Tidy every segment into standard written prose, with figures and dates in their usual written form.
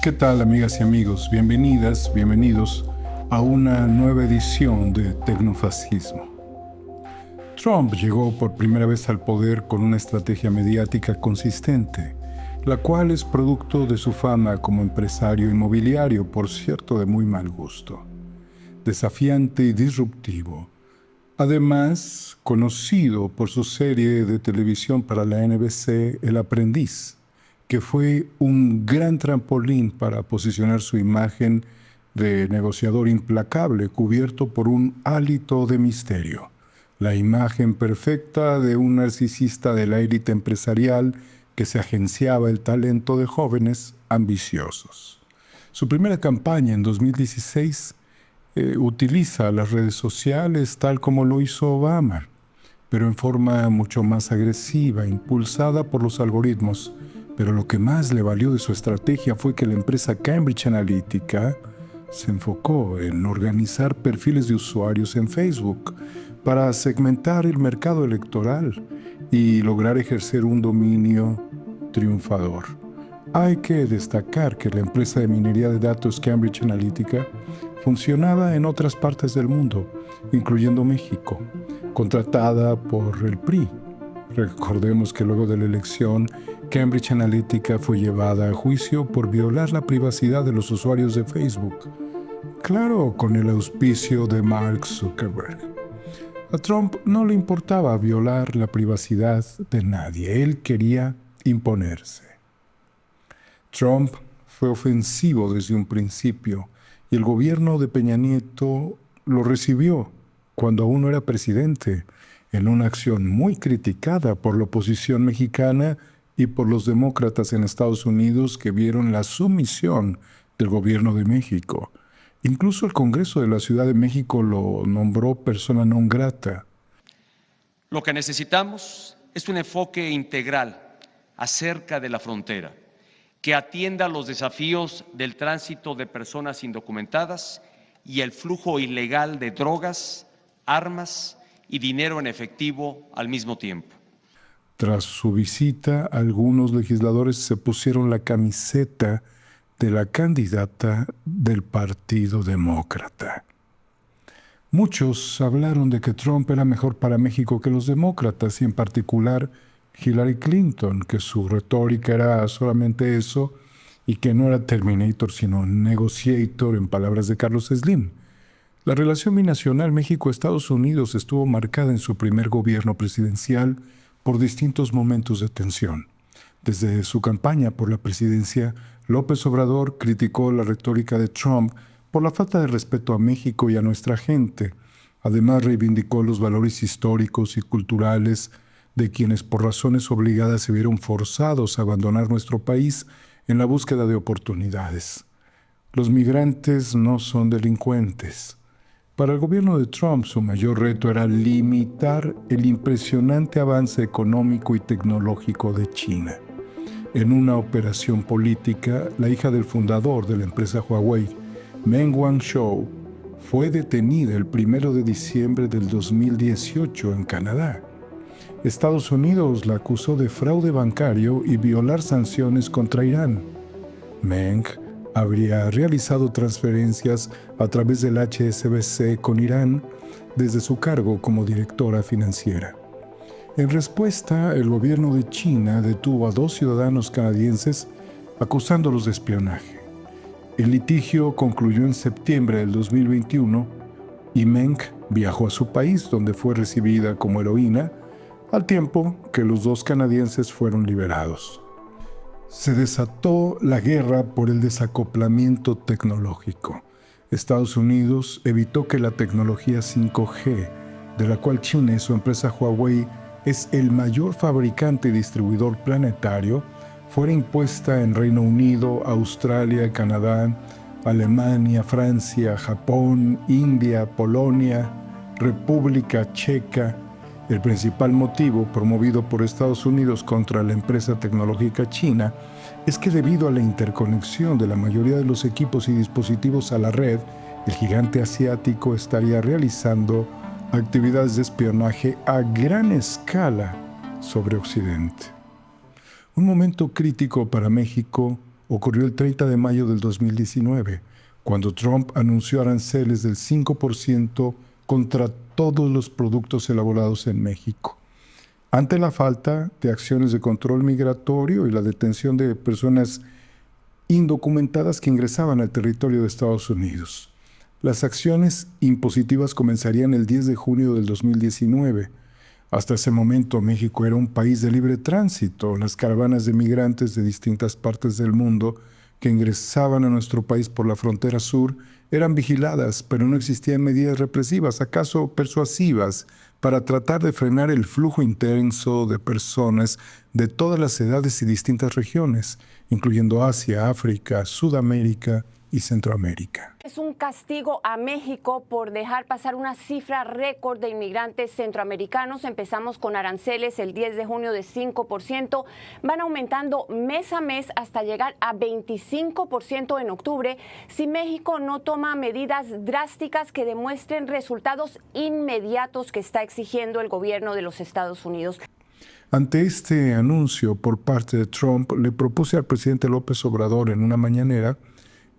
¿Qué tal, amigas y amigos? Bienvenidas, bienvenidos a una nueva edición de Tecnofascismo. Trump llegó por primera vez al poder con una estrategia mediática consistente, la cual es producto de su fama como empresario inmobiliario, por cierto, de muy mal gusto, desafiante y disruptivo. Además, conocido por su serie de televisión para la NBC, El Aprendiz, que fue un gran trampolín para posicionar su imagen de negociador implacable cubierto por un hálito de misterio, la imagen perfecta de un narcisista de la élite empresarial que se agenciaba el talento de jóvenes ambiciosos. Su primera campaña en 2016 utiliza las redes sociales tal como lo hizo Obama, pero en forma mucho más agresiva, impulsada por los algoritmos. Pero lo que más le valió de su estrategia fue que la empresa Cambridge Analytica se enfocó en organizar perfiles de usuarios en Facebook para segmentar el mercado electoral y lograr ejercer un dominio triunfador. Hay que destacar que la empresa de minería de datos Cambridge Analytica funcionaba en otras partes del mundo, incluyendo México, contratada por el PRI. Recordemos que luego de la elección, Cambridge Analytica fue llevada a juicio por violar la privacidad de los usuarios de Facebook. Claro, con el auspicio de Mark Zuckerberg. A Trump no le importaba violar la privacidad de nadie, él quería imponerse. Trump fue ofensivo desde un principio y el gobierno de Peña Nieto lo recibió cuando aún no era presidente, en una acción muy criticada por la oposición mexicana y por los demócratas en Estados Unidos que vieron la sumisión del gobierno de México. Incluso el Congreso de la Ciudad de México lo nombró persona non grata. Lo que necesitamos es un enfoque integral acerca de la frontera, que atienda los desafíos del tránsito de personas indocumentadas y el flujo ilegal de drogas, armas y dinero en efectivo al mismo tiempo. Tras su visita, algunos legisladores se pusieron la camiseta de la candidata del Partido Demócrata. Muchos hablaron de que Trump era mejor para México que los demócratas y en particular Hillary Clinton, que su retórica era solamente eso y que no era Terminator sino Negotiator en palabras de Carlos Slim. La relación binacional México-Estados Unidos estuvo marcada en su primer gobierno presidencial por distintos momentos de tensión. Desde su campaña por la presidencia, López Obrador criticó la retórica de Trump por la falta de respeto a México y a nuestra gente. Además, reivindicó los valores históricos y culturales de quienes por razones obligadas se vieron forzados a abandonar nuestro país en la búsqueda de oportunidades. Los migrantes no son delincuentes. Para el gobierno de Trump, su mayor reto era limitar el impresionante avance económico y tecnológico de China. En una operación política, la hija del fundador de la empresa Huawei, Meng Wanzhou, fue detenida el 1 de diciembre del 2018 en Canadá. Estados Unidos la acusó de fraude bancario y violar sanciones contra Irán. Meng habría realizado transferencias a través del HSBC con Irán desde su cargo como directora financiera. En respuesta, el gobierno de China detuvo a 2 ciudadanos canadienses acusándolos de espionaje. El litigio concluyó en septiembre del 2021 y Meng viajó a su país, donde fue recibida como heroína, al tiempo que los 2 canadienses fueron liberados. Se desató la guerra por el desacoplamiento tecnológico. Estados Unidos evitó que la tecnología 5G, de la cual China y su empresa Huawei es el mayor fabricante y distribuidor planetario, fuera impuesta en Reino Unido, Australia, Canadá, Alemania, Francia, Japón, India, Polonia, República Checa. El principal motivo promovido por Estados Unidos contra la empresa tecnológica china es que debido a la interconexión de la mayoría de los equipos y dispositivos a la red, el gigante asiático estaría realizando actividades de espionaje a gran escala sobre Occidente. Un momento crítico para México ocurrió el 30 de mayo del 2019, cuando Trump anunció aranceles del 5% contra todos los productos elaborados en México. Ante la falta de acciones de control migratorio y la detención de personas indocumentadas que ingresaban al territorio de Estados Unidos, las acciones impositivas comenzarían el 10 de junio del 2019. Hasta ese momento, México era un país de libre tránsito. Las caravanas de migrantes de distintas partes del mundo que ingresaban a nuestro país por la frontera sur eran vigiladas, pero no existían medidas represivas, acaso persuasivas, para tratar de frenar el flujo intenso de personas de todas las edades y distintas regiones, incluyendo Asia, África, Sudamérica y Centroamérica. Es un castigo a México por dejar pasar una cifra récord de inmigrantes centroamericanos. Empezamos con aranceles el 10 de junio de 5%. Van aumentando mes a mes hasta llegar a 25% en octubre si México no toma medidas drásticas que demuestren resultados inmediatos que está exigiendo el gobierno de los Estados Unidos. Ante este anuncio por parte de Trump, le propuse al presidente López Obrador en una mañanera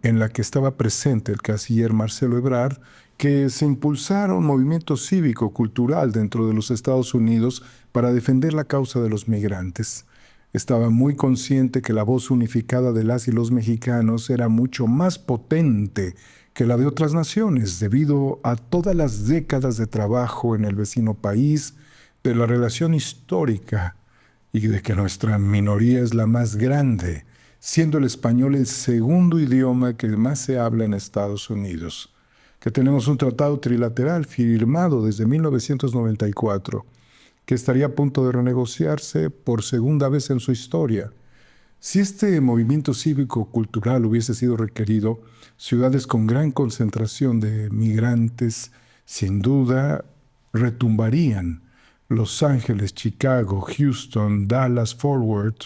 en la que estaba presente el canciller Marcelo Ebrard, que se impulsara un movimiento cívico-cultural dentro de los Estados Unidos para defender la causa de los migrantes. Estaba muy consciente que la voz unificada de las y los mexicanos era mucho más potente que la de otras naciones, debido a todas las décadas de trabajo en el vecino país, de la relación histórica y de que nuestra minoría es la más grande, siendo el español el segundo idioma que más se habla en Estados Unidos, que tenemos un tratado trilateral firmado desde 1994, que estaría a punto de renegociarse por segunda vez en su historia. Si este movimiento cívico-cultural hubiese sido requerido, ciudades con gran concentración de migrantes, sin duda, retumbarían. Los Ángeles, Chicago, Houston, Dallas, Fort Worth,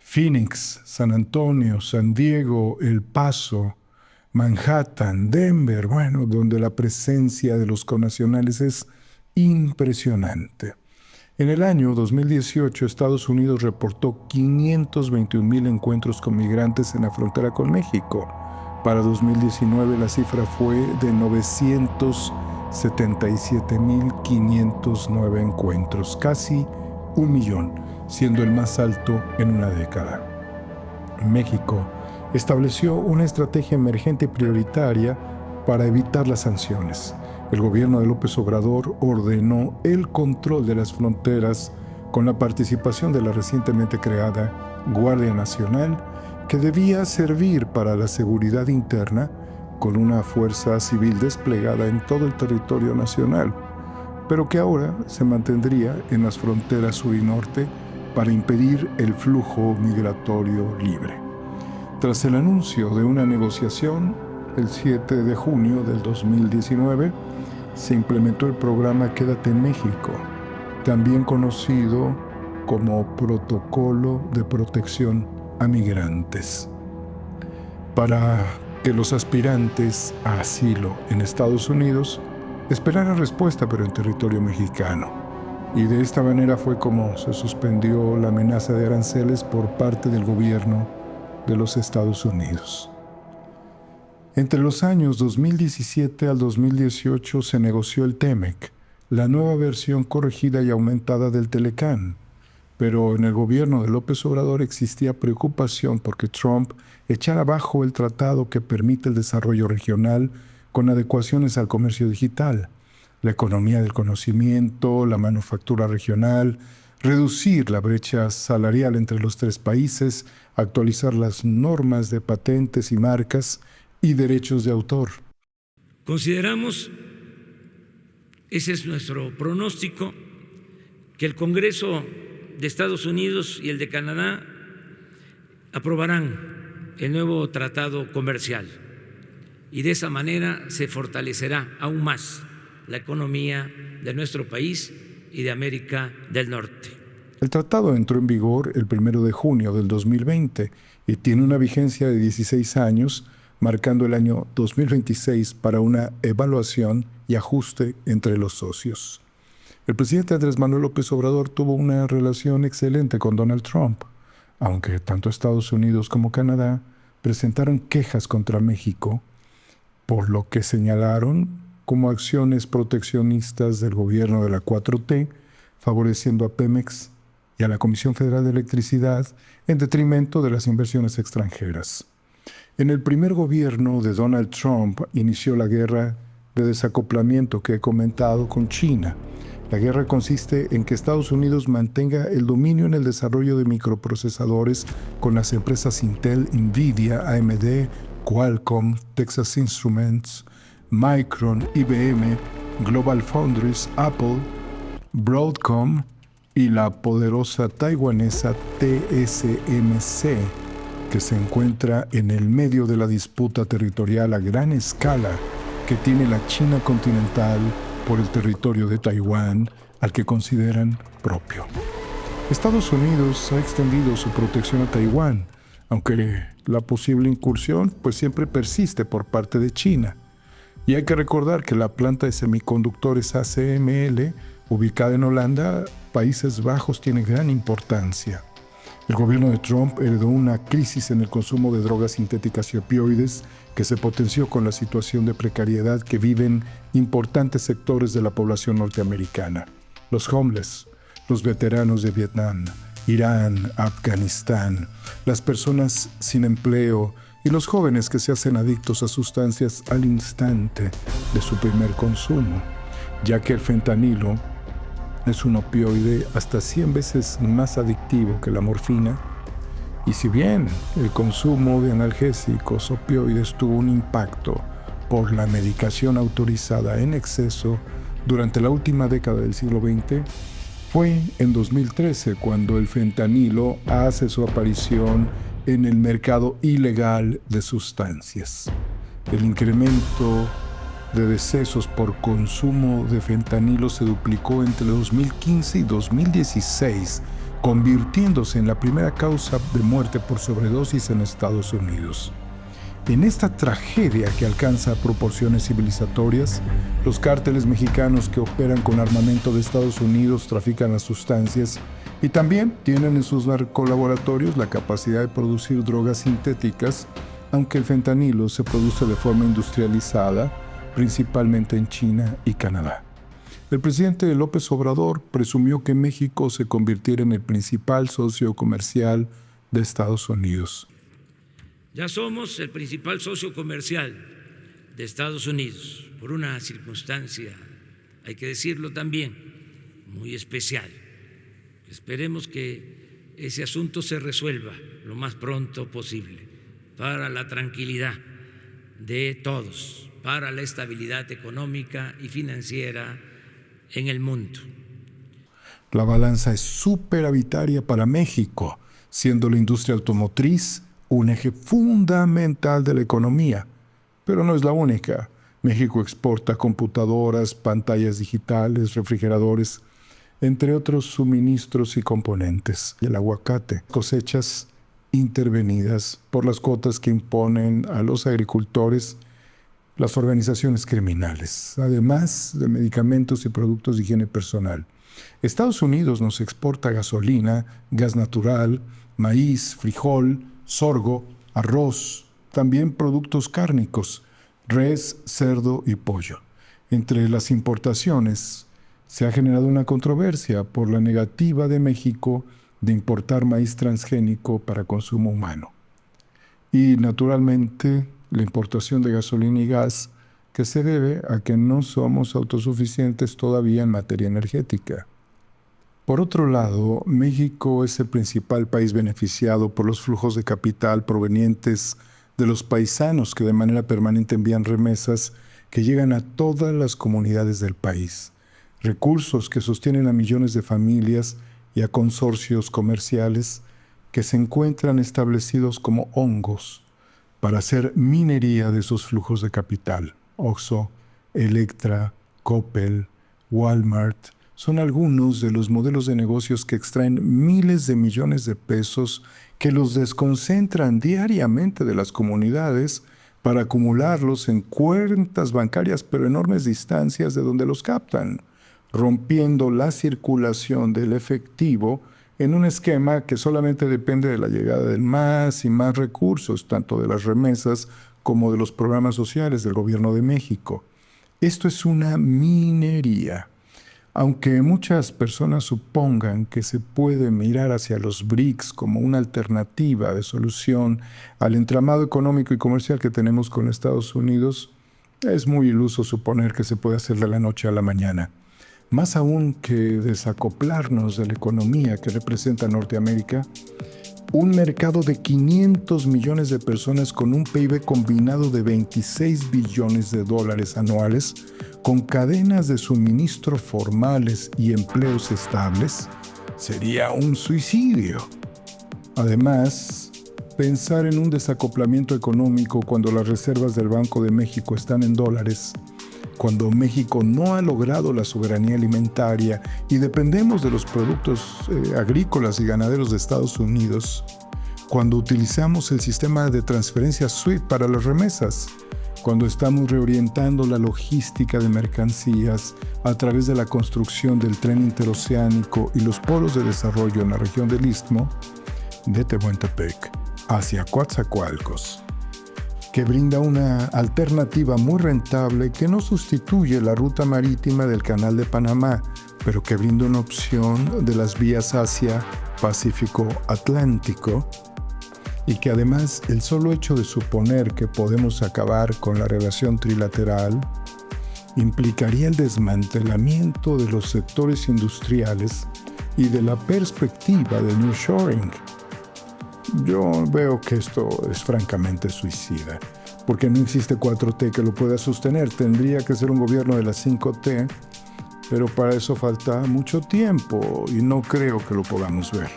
Phoenix, San Antonio, San Diego, El Paso, Manhattan, Denver, donde la presencia de los connacionales es impresionante. En el año 2018, Estados Unidos reportó 521,000 encuentros con migrantes en la frontera con México. Para 2019, la cifra fue de 977,509 encuentros, casi 1,000,000, siendo el más alto en una década. México estableció una estrategia emergente y prioritaria para evitar las sanciones. El gobierno de López Obrador ordenó el control de las fronteras con la participación de la recientemente creada Guardia Nacional, que debía servir para la seguridad interna con una fuerza civil desplegada en todo el territorio nacional, pero que ahora se mantendría en las fronteras sur y norte para impedir el flujo migratorio libre. Tras el anuncio de una negociación, el 7 de junio del 2019, se implementó el programa Quédate en México, también conocido como Protocolo de Protección a Migrantes, para que los aspirantes a asilo en Estados Unidos esperaran respuesta pero en territorio mexicano. Y de esta manera fue como se suspendió la amenaza de aranceles por parte del gobierno de los Estados Unidos. Entre los años 2017 al 2018 se negoció el TEMEC, la nueva versión corregida y aumentada del Telecán, pero en el gobierno de López Obrador existía preocupación porque Trump echara abajo el tratado que permite el desarrollo regional con adecuaciones al comercio digital, la economía del conocimiento, la manufactura regional, reducir la brecha salarial entre los tres países, actualizar las normas de patentes y marcas y derechos de autor. Consideramos, ese es nuestro pronóstico, que el Congreso de Estados Unidos y el de Canadá aprobarán el nuevo tratado comercial y de esa manera se fortalecerá aún más la economía de nuestro país y de América del Norte. El tratado entró en vigor el 1 de junio del 2020 y tiene una vigencia de 16 años, marcando el año 2026 para una evaluación y ajuste entre los socios. El presidente Andrés Manuel López Obrador tuvo una relación excelente con Donald Trump. aunque tanto Estados Unidos como Canadá presentaron quejas contra México por lo que señalaron como acciones proteccionistas del gobierno de la 4T, favoreciendo a Pemex y a la Comisión Federal de Electricidad en detrimento de las inversiones extranjeras. En el primer gobierno de Donald Trump inició la guerra de desacoplamiento que he comentado con China. La guerra consiste en que Estados Unidos mantenga el dominio en el desarrollo de microprocesadores con las empresas Intel, Nvidia, AMD, Qualcomm, Texas Instruments, Micron, IBM, GlobalFoundries, Apple, Broadcom y la poderosa taiwanesa TSMC, que se encuentra en el medio de la disputa territorial a gran escala que tiene la China continental por el territorio de Taiwán, al que consideran propio. Estados Unidos ha extendido su protección a Taiwán, aunque la posible incursión siempre persiste por parte de China. Y hay que recordar que la planta de semiconductores ASML, ubicada en Holanda, Países Bajos, tiene gran importancia. El gobierno de Trump heredó una crisis en el consumo de drogas sintéticas y opioides que se potenció con la situación de precariedad que viven importantes sectores de la población norteamericana. Los homeless, los veteranos de Vietnam, Irán, Afganistán, las personas sin empleo y los jóvenes que se hacen adictos a sustancias al instante de su primer consumo, ya que el fentanilo es un opioide hasta 100 veces más adictivo que la morfina. Y si bien el consumo de analgésicos opioides tuvo un impacto por la medicación autorizada en exceso durante la última década del siglo XX, fue en 2013 cuando el fentanilo hace su aparición en el mercado ilegal de sustancias. El incremento de decesos por consumo de fentanilo se duplicó entre 2015 y 2016, convirtiéndose en la primera causa de muerte por sobredosis en Estados Unidos. En esta tragedia que alcanza proporciones civilizatorias, los cárteles mexicanos que operan con armamento de Estados Unidos trafican las sustancias y también tienen en sus narcolaboratorios la capacidad de producir drogas sintéticas, aunque el fentanilo se produce de forma industrializada, principalmente en China y Canadá. El presidente López Obrador presumió que México se convirtiera en el principal socio comercial de Estados Unidos. Ya somos el principal socio comercial de Estados Unidos por una circunstancia, hay que decirlo también, muy especial. Esperemos que ese asunto se resuelva lo más pronto posible para la tranquilidad de todos, para la estabilidad económica y financiera en el mundo. La balanza es superavitaria para México, siendo la industria automotriz un eje fundamental de la economía. Pero no es la única. México exporta computadoras, pantallas digitales, refrigeradores, entre otros suministros y componentes. El aguacate, cosechas intervenidas por las cuotas que imponen a los agricultores las organizaciones criminales, además de medicamentos y productos de higiene personal. Estados Unidos nos exporta gasolina, gas natural, maíz, frijol, sorgo, arroz, también productos cárnicos, res, cerdo y pollo. Entre las importaciones se ha generado una controversia por la negativa de México de importar maíz transgénico para consumo humano. Y naturalmente la importación de gasolina y gas, que se debe a que no somos autosuficientes todavía en materia energética. Por otro lado, México es el principal país beneficiado por los flujos de capital provenientes de los paisanos que de manera permanente envían remesas que llegan a todas las comunidades del país. Recursos que sostienen a millones de familias y a consorcios comerciales que se encuentran establecidos como hongos para hacer minería de esos flujos de capital. Oxxo, Electra, Coppel, Walmart son algunos de los modelos de negocios que extraen miles de millones de pesos que los desconcentran diariamente de las comunidades para acumularlos en cuentas bancarias, pero enormes distancias de donde los captan, rompiendo la circulación del efectivo en un esquema que solamente depende de la llegada de más y más recursos, tanto de las remesas como de los programas sociales del Gobierno de México. Esto es una minería. Aunque muchas personas supongan que se puede mirar hacia los BRICS como una alternativa de solución al entramado económico y comercial que tenemos con Estados Unidos, es muy iluso suponer que se puede hacer de la noche a la mañana. Más aún que desacoplarnos de la economía que representa Norteamérica, un mercado de 500 millones de personas con un PIB combinado de 26 billones de dólares anuales, con cadenas de suministro formales y empleos estables, sería un suicidio. Además, pensar en un desacoplamiento económico cuando las reservas del Banco de México están en dólares, cuando México no ha logrado la soberanía alimentaria y dependemos de los productos agrícolas y ganaderos de Estados Unidos, cuando utilizamos el sistema de transferencia SWIFT para las remesas, cuando estamos reorientando la logística de mercancías a través de la construcción del tren interoceánico y los polos de desarrollo en la región del Istmo, de Tehuantepec hacia Coatzacoalcos, que brinda una alternativa muy rentable que no sustituye la ruta marítima del Canal de Panamá, pero que brinda una opción de las vías Asia, Pacífico, Atlántico, y que además el solo hecho de suponer que podemos acabar con la relación trilateral implicaría el desmantelamiento de los sectores industriales y de la perspectiva del nearshoring. Yo veo que esto es francamente suicida, porque no existe 4T que lo pueda sostener. Tendría que ser un gobierno de las 5T, pero para eso falta mucho tiempo y no creo que lo podamos ver.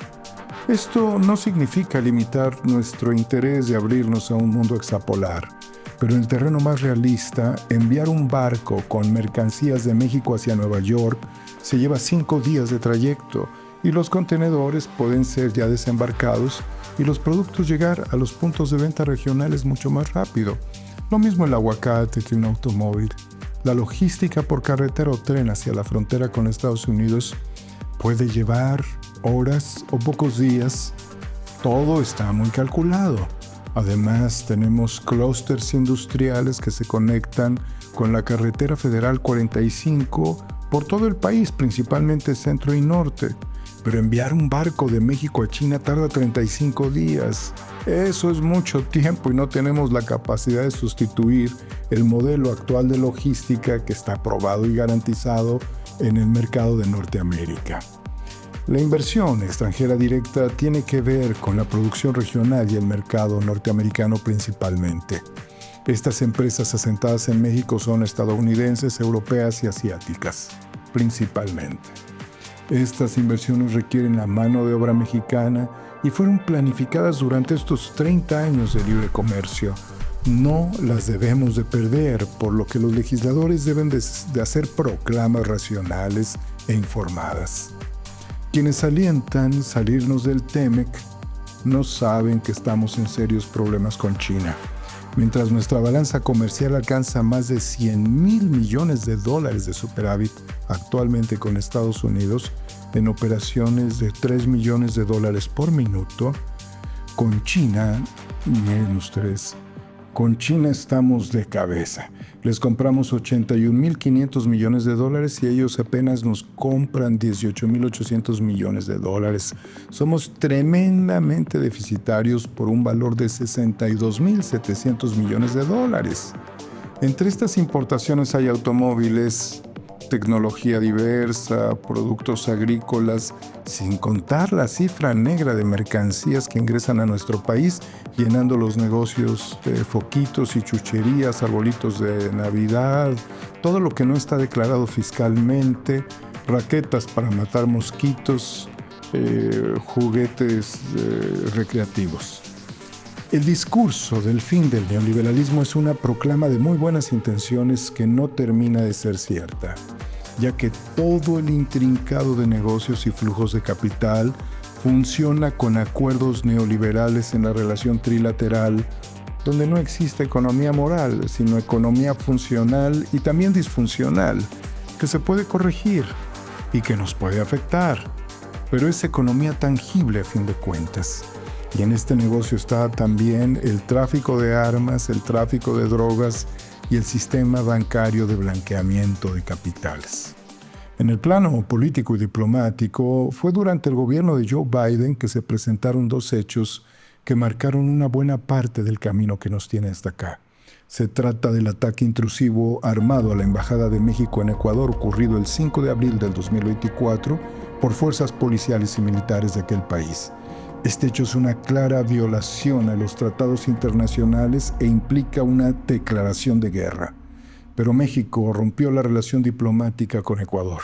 Esto no significa limitar nuestro interés de abrirnos a un mundo hexapolar, pero en el terreno más realista, enviar un barco con mercancías de México hacia Nueva York se lleva 5 días de trayecto y los contenedores pueden ser ya desembarcados y los productos llegar a los puntos de venta regionales mucho más rápido. Lo mismo el aguacate que un automóvil. La logística por carretera o tren hacia la frontera con Estados Unidos puede llevar horas o pocos días. Todo está muy calculado. Además, tenemos clústeres industriales que se conectan con la carretera federal 45 por todo el país, principalmente centro y norte. Pero enviar un barco de México a China tarda 35 días. Eso es mucho tiempo y no tenemos la capacidad de sustituir el modelo actual de logística que está aprobado y garantizado en el mercado de Norteamérica. La inversión extranjera directa tiene que ver con la producción regional y el mercado norteamericano principalmente. Estas empresas asentadas en México son estadounidenses, europeas y asiáticas, principalmente. Estas inversiones requieren la mano de obra mexicana y fueron planificadas durante estos 30 años de libre comercio. No las debemos de perder, por lo que los legisladores deben de hacer proclamas racionales e informadas. Quienes alientan salirnos del TEMEC no saben que estamos en serios problemas con China. Mientras nuestra balanza comercial alcanza más de 100,000 millones de dólares de superávit actualmente con Estados Unidos, en operaciones de 3 millones de dólares por minuto, con China, menos 3. Con China estamos de cabeza. Les compramos 81,500 millones de dólares y ellos apenas nos compran 18,800 millones de dólares. Somos tremendamente deficitarios por un valor de 62,700 millones de dólares. Entre estas importaciones hay automóviles, tecnología diversa, productos agrícolas, sin contar la cifra negra de mercancías que ingresan a nuestro país, llenando los negocios de foquitos y chucherías, arbolitos de Navidad, todo lo que no está declarado fiscalmente, raquetas para matar mosquitos, juguetes recreativos. El discurso del fin del neoliberalismo es una proclama de muy buenas intenciones que no termina de ser cierta, ya que todo el intrincado de negocios y flujos de capital funciona con acuerdos neoliberales en la relación trilateral, donde no existe economía moral, sino economía funcional y también disfuncional, que se puede corregir y que nos puede afectar. pero es economía tangible a fin de cuentas. Y en este negocio está también el tráfico de armas, el tráfico de drogas y el sistema bancario de blanqueamiento de capitales. En el plano político y diplomático, fue durante el gobierno de Joe Biden que se presentaron dos hechos que marcaron una buena parte del camino que nos tiene hasta acá. Se trata del ataque intrusivo armado a la Embajada de México en Ecuador ocurrido el 5 de abril del 2024 por fuerzas policiales y militares de aquel país. Este hecho es una clara violación a los tratados internacionales e implica una declaración de guerra. Pero México rompió la relación diplomática con Ecuador,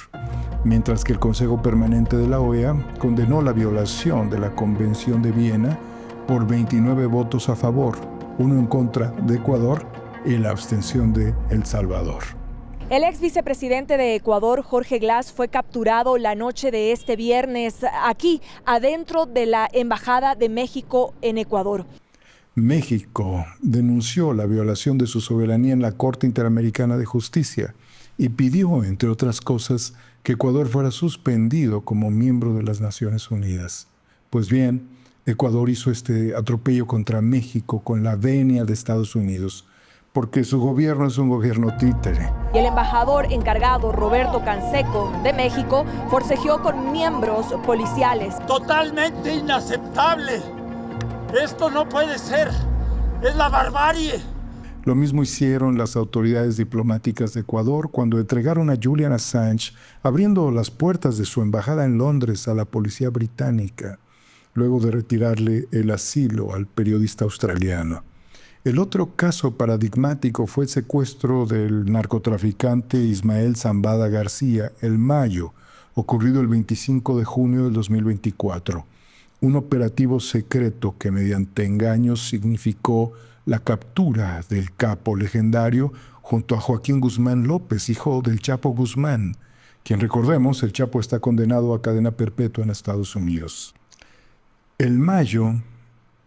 mientras que el Consejo Permanente de la OEA condenó la violación de la Convención de Viena por 29 votos a favor, 1 en contra de Ecuador y la abstención de El Salvador. El ex vicepresidente de Ecuador, Jorge Glass, fue capturado la noche de este viernes aquí, adentro de la Embajada de México en Ecuador. México denunció la violación de su soberanía en la Corte Interamericana de Justicia y pidió, entre otras cosas, que Ecuador fuera suspendido como miembro de las Naciones Unidas. Pues bien, Ecuador hizo este atropello contra México con la venia de Estados Unidos, porque su gobierno es un gobierno títere. Y el embajador encargado, Roberto Canseco, de México, forcejeó con miembros policiales. Totalmente inaceptable. Esto no puede ser. Es la barbarie. Lo mismo hicieron las autoridades diplomáticas de Ecuador cuando entregaron a Julian Assange, abriendo las puertas de su embajada en Londres a la policía británica, luego de retirarle el asilo al periodista australiano. El otro caso paradigmático fue el secuestro del narcotraficante Ismael Zambada García, el Mayo, ocurrido el 25 de junio del 2024. Un operativo secreto que mediante engaños significó la captura del capo legendario junto a Joaquín Guzmán López, hijo del Chapo Guzmán, quien, recordemos, el Chapo está condenado a cadena perpetua en Estados Unidos. El Mayo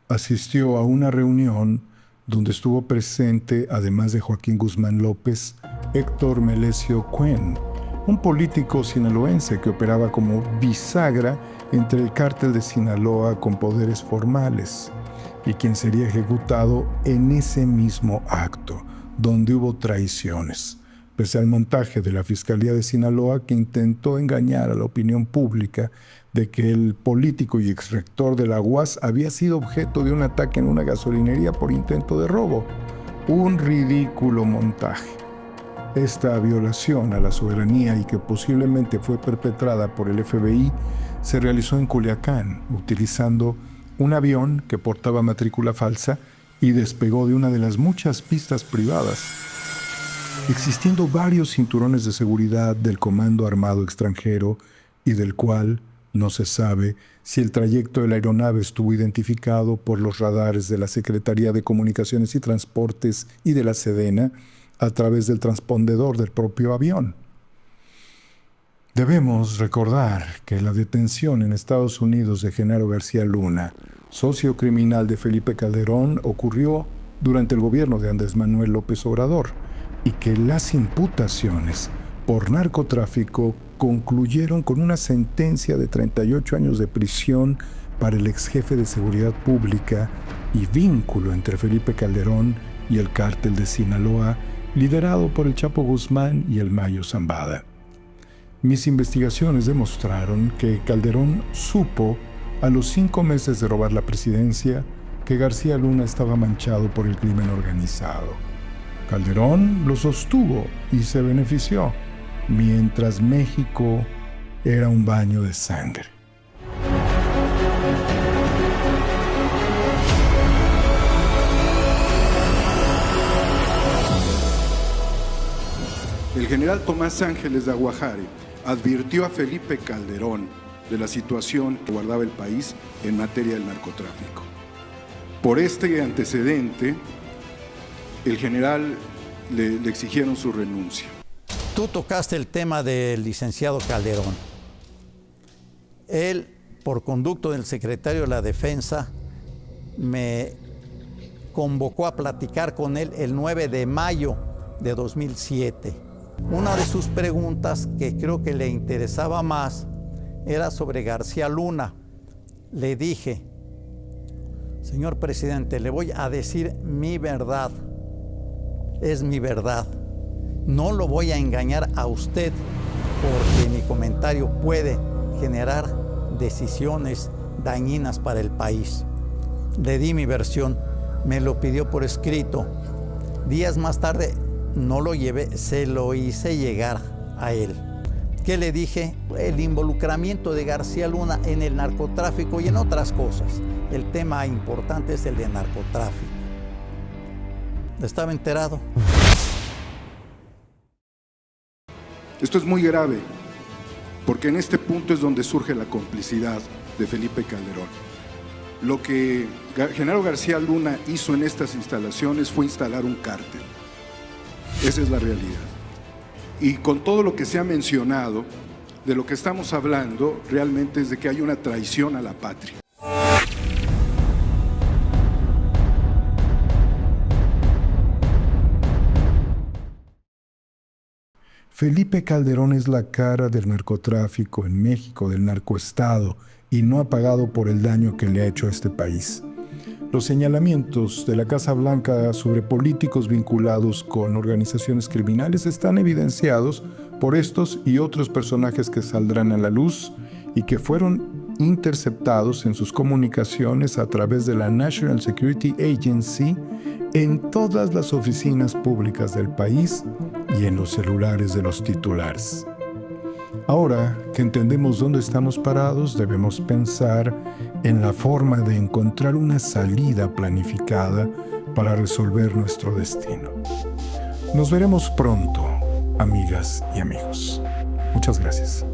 asistió a una reunión donde estuvo presente, además de Joaquín Guzmán López, Héctor Melesio Cuen, un político sinaloense que operaba como bisagra entre el cártel de Sinaloa con poderes formales, y quien sería ejecutado en ese mismo acto, donde hubo traiciones, pese al montaje de la Fiscalía de Sinaloa que intentó engañar a la opinión pública de que el político y exrector de la UAS había sido objeto de un ataque en una gasolinería por intento de robo. Un ridículo montaje. Esta violación a la soberanía y que posiblemente fue perpetrada por el FBI se realizó en Culiacán, utilizando un avión que portaba matrícula falsa y despegó de una de las muchas pistas privadas, existiendo varios cinturones de seguridad del Comando Armado Extranjero y del cual no se sabe si el trayecto de la aeronave estuvo identificado por los radares de la Secretaría de Comunicaciones y Transportes y de la Sedena a través del transpondedor del propio avión. Debemos recordar que la detención en Estados Unidos de Genaro García Luna, socio criminal de Felipe Calderón, ocurrió durante el gobierno de Andrés Manuel López Obrador y que las imputaciones por narcotráfico concluyeron con una sentencia de 38 años de prisión para el exjefe de Seguridad Pública y vínculo entre Felipe Calderón y el cártel de Sinaloa, liderado por el Chapo Guzmán y el Mayo Zambada. Mis investigaciones demostraron que Calderón supo, a los 5 meses de robar la presidencia, que García Luna estaba manchado por el crimen organizado. Calderón lo sostuvo y se benefició, mientras México era un baño de sangre. El general Tomás Ángeles de Aguajare advirtió a Felipe Calderón de la situación que guardaba el país en materia del narcotráfico. Por este antecedente, el general le exigieron su renuncia. Tú tocaste el tema del licenciado Calderón. Él, por conducto del secretario de la Defensa, me convocó a platicar con él el 9 de mayo de 2007. Una de sus preguntas que creo que le interesaba más era sobre García Luna. Le dije, señor presidente, le voy a decir mi verdad. Es mi verdad. No lo voy a engañar a usted porque mi comentario puede generar decisiones dañinas para el país. Le di mi versión, me lo pidió por escrito. Días más tarde no lo llevé, se lo hice llegar a él. ¿Qué le dije? El involucramiento de García Luna en el narcotráfico y en otras cosas. El tema importante es el de narcotráfico. ¿Estaba enterado? Esto es muy grave, porque en este punto es donde surge la complicidad de Felipe Calderón. Lo que Genaro García Luna hizo en estas instalaciones fue instalar un cártel. Esa es la realidad. Y con todo lo que se ha mencionado, de lo que estamos hablando realmente es de que hay una traición a la patria. Felipe Calderón es la cara del narcotráfico en México, del narcoestado, y no ha pagado por el daño que le ha hecho a este país. Los señalamientos de la Casa Blanca sobre políticos vinculados con organizaciones criminales están evidenciados por estos y otros personajes que saldrán a la luz y que fueron interceptados en sus comunicaciones a través de la National Security Agency en todas las oficinas públicas del país y en los celulares de los titulares. Ahora que entendemos dónde estamos parados, debemos pensar en la forma de encontrar una salida planificada para resolver nuestro destino. Nos veremos pronto, amigas y amigos. Muchas gracias.